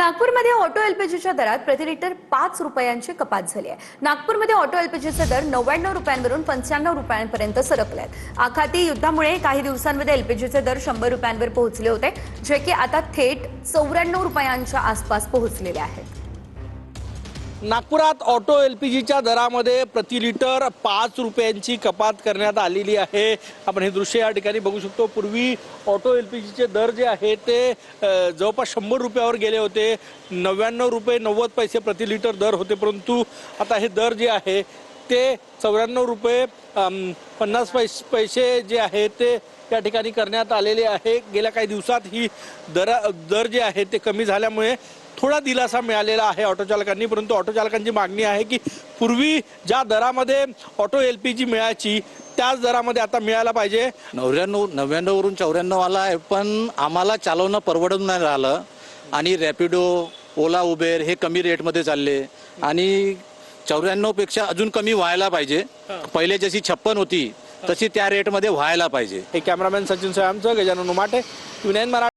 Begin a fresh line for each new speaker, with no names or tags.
नागपूरमध्ये ऑटो एलपीजीच्या दरात प्रति लिटर 5 रुपयांची कपात झाली आहे। नागपूरमध्ये ऑटो एलपीजीचे दर 99 रुपयांवरून 95 रुपयांपर्यंत सरकले आहेत। आखाती युद्धामुळे काही दिवसांमध्ये एलपीजीचे दर 100 रुपयांवर पोहोचले होते, जे की आता थेट 94 रुपयांच्या आसपास पोहोचलेले आहेत।
नागपुरात ऑटो एलपीजीच्या दरामध्ये प्रति लिटर 5 रुपयांची कपात करण्यात आलेली आहे। आपण हे दृश्य या ठिकाणी बघू शकतो। पूर्वी ऑटो एलपीजीचे दर जे आहे ते जवळपास 100 रुपयावर गेले होते। 99 रुपये 90 पैसे प्रति लिटर दर होते, परंतु आता हे दर जे आहे ते 94 रुपये 50 पैसे जे आहे ते या ठिकाणी करण्यात आलेले आहे। गेल्या काही दिवसात ही दर जे आहे ते कमी झाल्यामुळे थोडा दिलासा मिळालेला आहे ऑटो चालकांनी, परंतु ऑटो चालकांची मागणी आहे की पूर्वी ज्या दरामध्ये ऑटो एलपीजी मिळायची त्याच दरामध्ये आता मिळायला पाहिजे।
99 वरून 94 आला आहे, पण आम्हाला चालवणं परवडून नाही राहिलं आणि रॅपिडो, ओला, उबेर हे कमी रेटमध्ये चालले आणि 94 पेक्षा अजून कमी व्हायला पाहिजे। पहिले जशी 56 होती तशी त्या रेटमध्ये व्हायला पाहिजे।
हे कॅमेरामॅन सचिन सोयामचं, गजानन उमाटे, TUNINE मराठी।